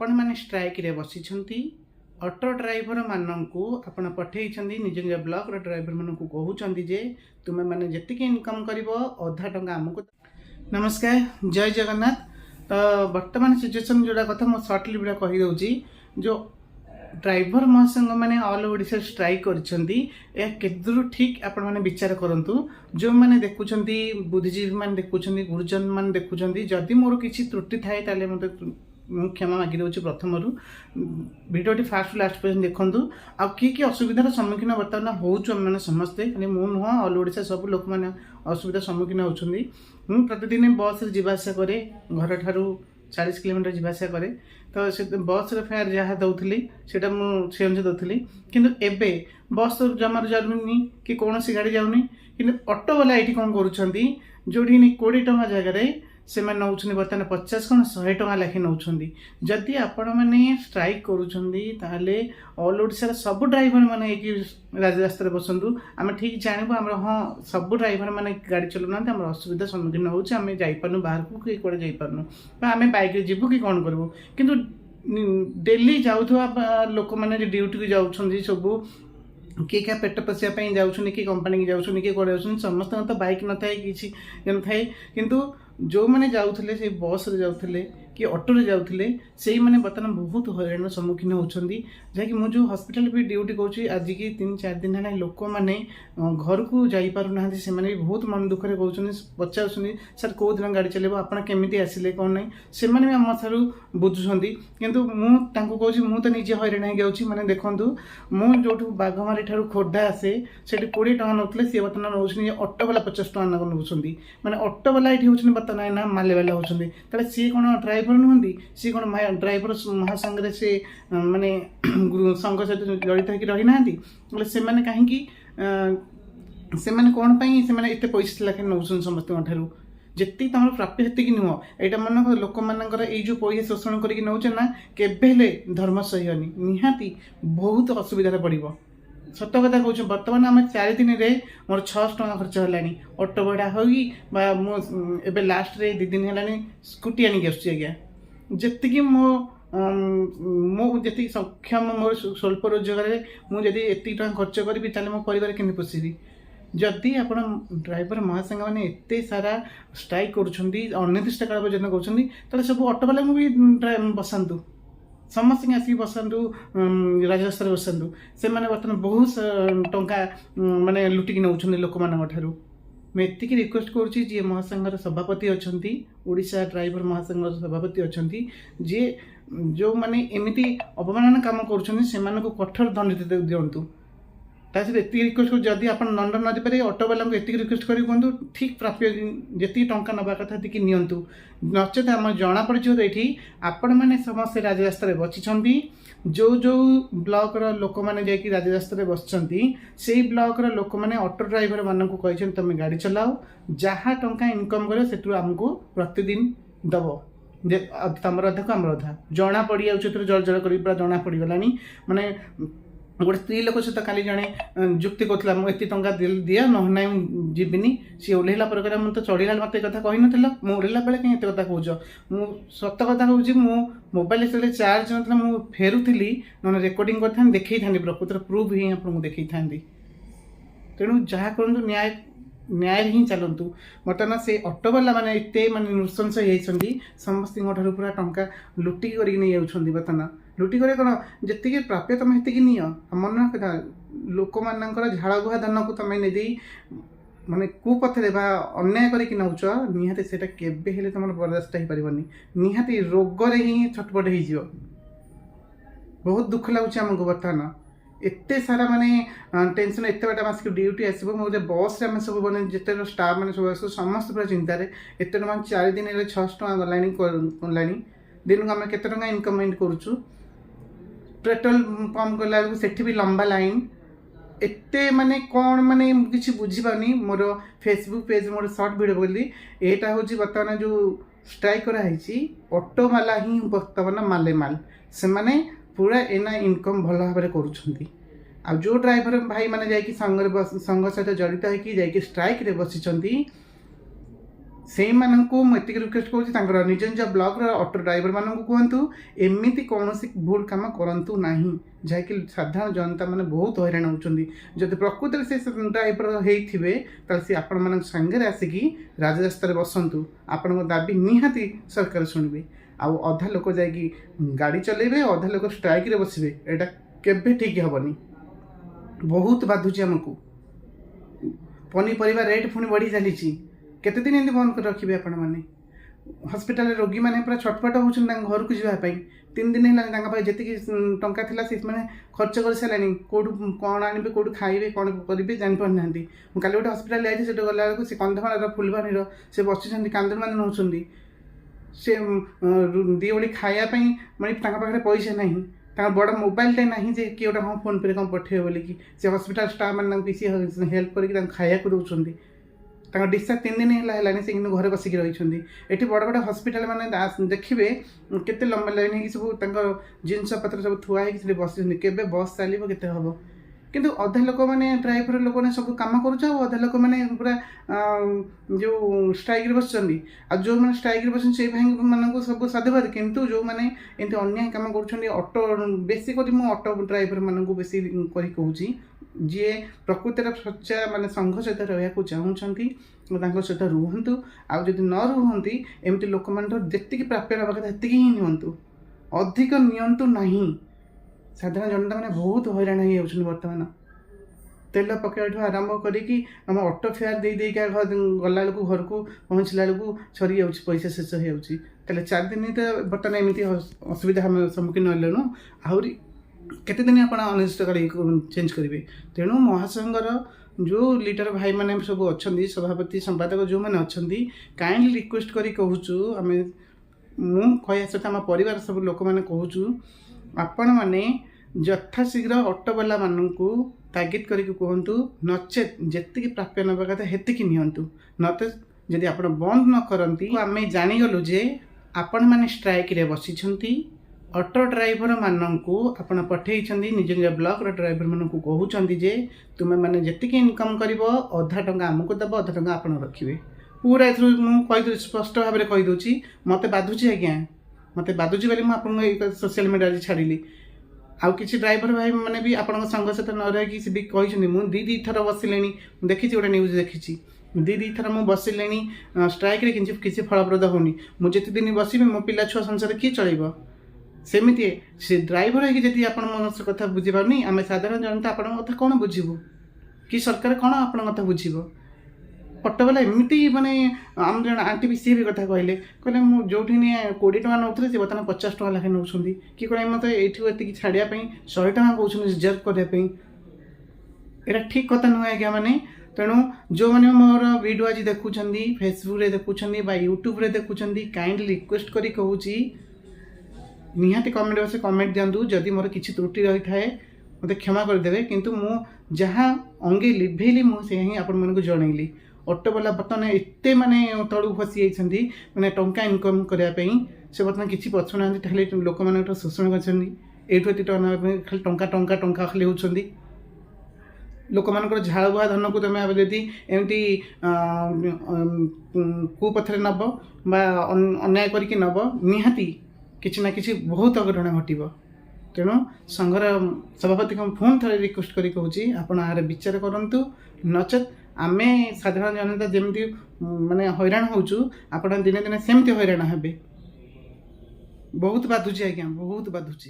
आपण मैंने स्ट्राइक रे बसी ऑटो ड्राइवर मानू आपण पठे निज निज ब्लॉक ड्राइवर मानू कहते जे तुम्हें मैंने जी इनकम कर अधा टंका आमको। नमस्कार, जय जगन्नाथ। तो बर्तमान सिचुएसन जोड़ा कथा मो सर्टली भिडियो कहीदे जो ड्राइवर महासंघ मैंने ऑल ओडिशा स्ट्राइक कर ठीक आपण मैंने विचार करूँ। जो मैंने देखुं बुद्धिजीवी मैंने देखुं गुरुजन मैंने देखुं जदि मोर किसी त्रुटि थाए ताले मत क्षमा मागी दूसरी प्रथम भिडियोटी फास्ट लास्ट पर्यटन देखूँ आ कि असुविधार सम्मुखीन बर्तमान होने समस्ते मु नुह ऑल ओडिशा सब लोक मैंने असुविधा सम्मुखीन होती। प्रतिदिन बस जावास कै घर ठारू 40 किलोमीटर जावास कै तो से बस फेयर जहाँ दौली से अनुसार दौली किंतु एबे बस जमार जाऊनी कि कौन सी गाड़ी जाऊनी कि ऑटो वाला ये कौन कर जो 20 टंका जगह से नौ बर्तमान 50 कौन 100 टंका लाखे नौ। जदि आपण मैंने स्ट्राइक करुँचे ऑल ओडिशा सब ड्राइवर मैंने राजरास्ता बसतु आम ठीक जानबू आम हाँ सब ड्राइवर मैंने गाड़ी चलाना आम असुविधा सम्मुखीन होमें जापार बाहर को कि कौटे जापार आम बैक जीवु कि कौन करूँ किंतु डेली जाऊा लोक मैंने ड्यूटी को जाऊँ सब किए क्या पेट पशियापी जाऊँ कि कंपनी की जाऊँ कि कौटे जाऊँ समस्त तो बाइक न थाए कि न थाए किंतु जो मैंने जाऊले से बस रे जाऊले कि ऑटो रे जाऊले से मैंने बर्तमान बहुत हईराण सम्मुखीन होती जहाँकि मुझे हॉस्पिटल भी ड्यूटी करूँ आज की 3-4 दिन है लोक मैंने घर को जापार से बहुत मन दुखरे कहते पचार सर कौ दिन गाड़ी चलो आप केमी आसिले कौन ना से आम ठार बुझुंट कितु मुझे मुझे निजे हईराण हो जाऊँगी मैंने देखूँ मुझे जो बाघमारी ठार खोर्धा आसे से 20 टंका नौते सी बर्तमान नौ ऑटो वाला 50 टंका नौकरी मैंने ऑटो वाला ये हूँ बर्तमान ना माले वाला होती सी कौन ड्राइवर नुहति सी कौन ड्राइवर महासंघ से माने संघ सहित जड़ित होकर रही ना से कहीं से कौन से एत पैसा लाखे नौ समस्त ठार जी तुम प्राप्य हेतिक नुह यहाँ मन लोक मानकर जो पैसा शोषण करके नौचे ना केबे धर्म सह्यनी निहाती बहुत असुविधा पड़ो। सत कथा कहूँ बर्तमान आम 4 दिन में मोर 600 टंका खर्च है ऑटो भड़ा होगी मुझे लास्ट रे 2 दिन है स्कूटी आनिक आज्ञा जी मो जी सक्षम मोर स्वल्प रोजगार मुझे एति टंका खर्च करी मो परिवार केमि पोषिबी। जदि आप ड्राइवर महासंघ मैंने एत सारा स्ट्राइक करनिर्दिष्ट काल पर्यटन कर सब ऑटो वाला भी बसातु समस्त आसिक बसतु राजरास्ता बसतु से बर्तमान बहुत टंका माने लुटिकी नौ लोक मान ठार मुझे रिक्वेस्ट करुँची जी महासंघर सभापति अच्छा ओडिशा ड्राइवर महासंघ सभापति अच्छा जी जो मैंने एमती अवमानना काम कर कठोर दंड दिंतु सहित एति रिक्वेस्ट कर जदि आप दंड न देपारे ऑटो वाला को एति रिक्वेस्ट कर कहूँ ठीक प्राप्य जी टंका नवा कथा ती नियंतु नचेत आम जना पड़ो ये आपण मैंने समस्त राजरास्ता बची जो जो ब्लॉक लोक मैंने जाकि राजरास्ता बसचंती से ब्लॉक लोक मैंने ऑटो ड्राइवर मानक कही तुम गाड़ी चलाओ जहाँ टंका इनकम कर से आमको प्रतिदिन दब तमर अधा को आमर अधा जना पड़ जाऊँ जल जल कर पूरा जना पड़गला माने गोटे स्त्री लोक सहित काली जड़े जुक्ति कौला मुझे टंका दिया ना जीविनी सी ओल्ला पर मुझे तो चढ़ला मत कथा कही ना मुझे ओल्ला बेले कहीं एत कथा कह मु सत कथा कहूँ मो मोबाइल से चार्ज ना मुझे फेरुली ना रेकर्डिंग कर देखी था प्रकृतर प्रूफ ही आपको देखी था तेणु जहाँ करूँ न्याय न्याय ही चलतु। बर्तमान से ऑटो वाला मैंने एत मानने नृशंस होती समस्त पूरा टंका लुटिक कर बर्तमान लुटी करे कौन जी प्राप्य तुम हेतिक नि मन कथा लोक मान झाड़ बुहा धन को तुम नहीं माने कुपथे अन्याय करके नौच निहाती से केबे तुम बर्दाश्त हो पारनी निहाती रोग ही छटपट हो बहुत दुख लगुच आमको बर्तमान एत सारा माने टेंशन एत बाट आसिक ड्यूटी आसो मुझे बस रे सब मैंने जिते स्टाफ मैंने सब आस समस्त पूरा चिंतार एत 4 दिन 600 टंका गलानी दिन को आम केते टंका इनकम करुचु पेट्रोल पंप गला से भी लंबा लाइन एत माने कौन माने किसी बुझीपानी मोर फेसबुक पेज मोर सर्ट वीडियो बोली यहाँ हूँ बर्तमान जो स्ट्राइक कराई ऑटो वाला ही बर्तमान माले माल से माने पूरा एना इनकम भल भाव करुँच आ जो ड्राइवर भाई मैंने संघ सहित जड़ित होकर स्ट्राइक रे बसी ସେଇମାନଙ୍କୁ ମୁଁ ଏତିକି ରିକ୍ୱେଷ୍ଟ କରୁଛି ତାଙ୍କର ନିଜ ନିଜ ବ୍ଲକର ଅଟୋ ଡ୍ରାଇଭରମାନଙ୍କୁ କୁହନ୍ତୁ ଏମିତି କୌଣସି ଭୁଲ କାମ କରନ୍ତୁ ନାହିଁ, ଯାହାକି ସାଧାରଣ ଜନତା ମାନେ ବହୁତ ହଇରାଣ ହେଉଛନ୍ତି। ଯଦି ପ୍ରକୃତରେ ସେ ଡ୍ରାଇଭର ହେଇଥିବେ ତାହେଲେ ସେ ଆପଣମାନଙ୍କ ସାଙ୍ଗରେ ଆସିକି ରାଜରାସ୍ତାରେ ବସନ୍ତୁ, ଆପଣଙ୍କ ଦାବି ନିହାତି ସରକାର ଶୁଣିବେ। ଆଉ ଅଧା ଲୋକ ଯାଇକି ଗାଡ଼ି ଚଲେଇବେ, ଅଧା ଲୋକ ଷ୍ଟ୍ରାଇକ୍ରେ ବସିବେ, ଏଇଟା କେବେ ଠିକ୍ ହେବନି। ବହୁତ ବାଧୁଛି ଆମକୁ। ପନିପରିବା ରେଟ୍ ପୁଣି ବଢ଼ି ଚାଲିଛି, କେତେ ଦିନ ଏମିତି ବନ୍ଦ କରି ରଖିବେ ଆପଣମାନେ? ହସ୍ପିଟାଲରେ ରୋଗୀମାନେ ପୁରା ଛଟପଟ ହେଉଛନ୍ତି ତାଙ୍କ ଘରକୁ ଯିବା ପାଇଁ। 3 ଦିନ ହେଲାଣି ତାଙ୍କ ପାଖରେ ଯେତିକି ଟଙ୍କା ଥିଲା ସେମାନେ ଖର୍ଚ୍ଚ କରିସାରିଲାଣି, କେଉଁଠୁ କ'ଣ ଆଣିବେ, କେଉଁଠୁ ଖାଇବେ, କ'ଣ କରିବେ ଜାଣିପାରୁନାହାନ୍ତି। ମୁଁ କାଲି ଗୋଟେ ହସ୍ପିଟାଲ ଯାଇଥିଲି, ସେଠି ଗଲାବେଳକୁ ସେ କନ୍ଧମାଳର ଫୁଲବାଣୀର ସେ ବସିଛନ୍ତି, କାନ୍ଦୁମାନ ହେଉଛନ୍ତି। ସେ ଦୁଇ ଓଳି ଖାଇବା ପାଇଁ ମାନେ ତାଙ୍କ ପାଖରେ ପଇସା ନାହିଁ, ତାଙ୍କ ବଡ଼ ମୋବାଇଲଟେ ନାହିଁ ଯେ କିଏ ଗୋଟେ ହଁ ଫୋନ୍ପେରେ କ'ଣ ପଠେଇବ ବୋଲିକି। ସେ ହସ୍ପିଟାଲ ଷ୍ଟାଫ୍ ମାନେ ତାଙ୍କୁ କିଛି ହେଲ୍ପ କରିକି ତାଙ୍କୁ ଖାଇବାକୁ ଦେଉଛନ୍ତି। ତାଙ୍କ ଡିସଚାର୍ଜ 3 ଦିନ ହେଲାଣି, ସେ କିନ୍ତୁ ଘରେ ବସିକି ରହିଛନ୍ତି। ଏଠି ବଡ଼ ବଡ଼ ହସ୍ପିଟାଲ ମାନେ ଦେଖିବେ କେତେ ଲମ୍ବା ଲାଇନ୍ ହେଇକି ସବୁ ତାଙ୍କର ଜିନିଷପତ୍ର ସବୁ ଥୁଆ ହେଇକି ସେଠି ବସିଛନ୍ତି। କେବେ ବସ୍ ଚାଲିବ, କେତେ ହେବ? କିନ୍ତୁ ଅଧା ଲୋକମାନେ ଡ୍ରାଇଭର ଲୋକମାନେ ସବୁ କାମ କରୁଛ, ଆଉ ଅଧା ଲୋକମାନେ ପୁରା ଯେଉଁ ଷ୍ଟ୍ରାଇକ୍ରେ ବସିଛନ୍ତି। ଆଉ ଯେଉଁମାନେ ଷ୍ଟ୍ରାଇକ୍ରେ ବସିଛନ୍ତି ସେଇ ଭାଇମାନଙ୍କୁ ସବୁ ସାଧୁବାଦ। କିନ୍ତୁ ଯେଉଁମାନେ ଏମିତି ଅନ୍ୟାୟ କାମ କରୁଛନ୍ତି, ଅଟୋ ବେଶୀ କରି ମୁଁ ଅଟୋ ଡ୍ରାଇଭରମାନଙ୍କୁ ବେଶୀ କରି କହୁଛି, ଯିଏ ପ୍ରକୃତିର ସଚ୍ଚା ମାନେ ସଂଘ ସହିତ ରହିବାକୁ ଚାହୁଁଛନ୍ତି ତାଙ୍କ ସହିତ ରୁହନ୍ତୁ। ଆଉ ଯଦି ନ ରୁହନ୍ତି, ଏମିତି ଲୋକମାନଙ୍କର ଯେତିକି ପ୍ରାପ୍ୟ ନେବା କଥା ସେତିକି ହିଁ ନିଅନ୍ତୁ, ଅଧିକ ନିଅନ୍ତୁ ନାହିଁ। ସାଧାରଣ ଜନତା ମାନେ ବହୁତ ହଇରାଣ ହେଇଯାଉଛନ୍ତି ବର୍ତ୍ତମାନ। ତେଲ ପକାଇବାଠୁ ଆରମ୍ଭ କରିକି ଆମ ଅଟୋ ଫେୟାର ଦେଇକା ଗଲାବେଳକୁ ଘରକୁ ପହଞ୍ଚିଲା ବେଳକୁ ସରିଯାଉଛି, ପଇସା ଶେଷ ହେଇଯାଉଛି। ତାହେଲେ 4 ଦିନ ତ ବର୍ତ୍ତମାନ ଏମିତି ଅସୁବିଧା ଆମେ ସମ୍ମୁଖୀନ ହେଲେଣୁ, ଆହୁରି କେତେ ଦିନ ଆପଣ ଅନିଶ୍ଚିତ ଗାଡ଼ି ଚେଞ୍ଜ କରିବେ? ତେଣୁ ମହାସଂଘର ଯେଉଁ ଲିଡର ଭାଇମାନେ ସବୁ ଅଛନ୍ତି, ସଭାପତି ସମ୍ପାଦକ ଯେଉଁମାନେ ଅଛନ୍ତି, କାଇଣ୍ଡଲି ରିକ୍ୱେଷ୍ଟ କରି କହୁଛୁ, ମୁଁ କହିବା ସହିତ ଆମ ପରିବାର ସବୁ ଲୋକମାନେ କହୁଛୁ, ଆପଣମାନେ ଯଥାଶୀଘ୍ର ଅଟୋବାଲାମାନଙ୍କୁ ତାଗିଦ କରିକି କୁହନ୍ତୁ, ନଚେତ୍ ଯେତିକି ପ୍ରାପ୍ୟ ନେବା କଥା ସେତିକି ନିଅନ୍ତୁ। ନଚେତ୍ ଯଦି ଆପଣ ବନ୍ଦ ନ କରନ୍ତି, ଆମେ ଜାଣିଗଲୁ ଯେ ଆପଣମାନେ ଷ୍ଟ୍ରାଇକ୍ରେ ବସିଛନ୍ତି। ଅଟୋ ଡ୍ରାଇଭରମାନଙ୍କୁ ଆପଣ ପଠାଇଛନ୍ତି, ନିଜ ନିଜ ବ୍ଲକର ଡ୍ରାଇଭରମାନଙ୍କୁ କହୁଛନ୍ତି ଯେ ତୁମେମାନେ ଯେତିକି ଇନକମ୍ କରିବ ଅଧା ଟଙ୍କା ଆମକୁ ଦେବ, ଅଧା ଟଙ୍କା ଆପଣ ରଖିବେ। ପୁରା ଏଥିରୁ ମୁଁ କହିଦେଉଛି, ସ୍ପଷ୍ଟ ଭାବରେ କହିଦେଉଛି, ମୋତେ ବାଧୁଛି ଆଜ୍ଞା, ମୋତେ ବାଧୁଛି ବୋଲି ମୁଁ ଆପଣଙ୍କୁ ଏଇ ସୋସିଆଲ ମିଡ଼ିଆରେ ଛାଡ଼ିଲି। ଆଉ କିଛି ଡ୍ରାଇଭର ଭାଇମାନେ ବି ଆପଣଙ୍କ ସାଙ୍ଗ ସହିତ ନ ରହିକି ସେ ବି କହିଛନ୍ତି, ମୁଁ ଦୁଇ ଥର ବସିଲେଣି, ମୁଁ ଦେଖିଛି, ଗୋଟେ ନ୍ୟୁଜ୍ ଦେଖିଛି, 2 ଥର ମୁଁ ବସିଲେଣି ଷ୍ଟ୍ରାଇକ୍ରେ, କିଛି ଫଳପ୍ରଦ ହେଉନି। ମୁଁ ଯେତେ ଦିନ ବସିବି ମୋ ପିଲା ଛୁଆ ସଂସାର କିଏ ଚଳାଇବ? ସେମିତି ସେ ଡ୍ରାଇଭର ହେଇକି ଯଦି ଆପଣ ମୋ କଥା ବୁଝିପାରୁନି, ଆମେ ସାଧାରଣ ଜନତା ଆପଣଙ୍କ କଥା କ'ଣ ବୁଝିବୁ? କି ସରକାର କ'ଣ ଆପଣଙ୍କ କଥା ବୁଝିବ? ଅଟୋବାଲା ଏମିତି ମାନେ ଆମ ଜଣେ ଆଣ୍ଟି ବି ସିଏ ବି କଥା କହିଲେ ମୁଁ ଯେଉଁଠି ନିଏ 20 ଟଙ୍କା ନେଉଥିଲେ, ସେ ବର୍ତ୍ତମାନ 50 ଟଙ୍କା ଲେଖାଏଁ ନେଉଛନ୍ତି। କି କହିଲେ ମୋତେ ଏଇଠୁ ଏତିକି ଛାଡ଼ିବା ପାଇଁ 100 ଟଙ୍କା କହୁଛନ୍ତି ରିଜର୍ଭ କରିବା ପାଇଁ। ଏଇଟା ଠିକ୍ କଥା ନୁହେଁ ଆଜ୍ଞା ମାନେ। ତେଣୁ ଯେଉଁମାନେ ମୋର ଭିଡ଼ିଓ ଆଜି ଦେଖୁଛନ୍ତି, ଫେସବୁକ୍ରେ ଦେଖୁଛନ୍ତି ବା ୟୁଟ୍ୟୁବ୍ରେ ଦେଖୁଛନ୍ତି, କାଇଣ୍ଡଲି ରିକ୍ୱେଷ୍ଟ କରି କହୁଛି, ନିହାତି କମେଣ୍ଟ ବକ୍ସରେ କମେଣ୍ଟ ଦିଅନ୍ତୁ। ଯଦି ମୋର କିଛି ତ୍ରୁଟି ରହିଥାଏ ମୋତେ କ୍ଷମା କରିଦେବେ, କିନ୍ତୁ ମୁଁ ଯାହା ଅଙ୍ଗେ ଲିଭେଇଲି ମୁଁ ସେଇଆ ହିଁ ଆପଣମାନଙ୍କୁ ଜଣେଇଲି। ଅଟୋବାଲା ବର୍ତ୍ତମାନ ଏତେ ମାନେ ତଳକୁ ଖସି ଯାଇଛନ୍ତି, ମାନେ ଟଙ୍କା ଇନକମ୍ କରିବା ପାଇଁ ସେ ବର୍ତ୍ତମାନ କିଛି ପଛୁନାହାନ୍ତି, ଖାଲି ଲୋକମାନଙ୍କର ଶୋଷଣ କରିଛନ୍ତି। ଏଇଠୁ ଏତେ ଟଙ୍କା ନେବା ପାଇଁ ଖାଲି ଟଙ୍କା ଟଙ୍କା ଟଙ୍କା ଖାଲି ହେଉଛନ୍ତି। ଲୋକମାନଙ୍କର ଝାଳ ବୁହା ଧନକୁ ତୁମେ ଯଦି ଏମିତି କୁପଥରେ ନେବ ବା ଅନ୍ୟାୟ କରିକି ନେବ, ନିହାତି କିଛି ନା କିଛି ବହୁତ ଅଘଟଣା ଘଟିବ। ତେଣୁ ସଂଘର ସଭାପତିଙ୍କ ପୁଣି ଥରେ ରିକ୍ୱେଷ୍ଟ କରି କହୁଛି, ଆପଣ ଏହାର ବିଚାର କରନ୍ତୁ। ନଚେତ୍ ଆମେ ସାଧାରଣ ଜନତା ଯେମିତି ମାନେ ହଇରାଣ ହେଉଛୁ, ଆପଣ ଦିନେ ଦିନେ ସେମିତି ହଇରାଣ ହେବେ। ବହୁତ ବାଧୁଛି ଆଜ୍ଞା, ବହୁତ ବାଧୁଛି।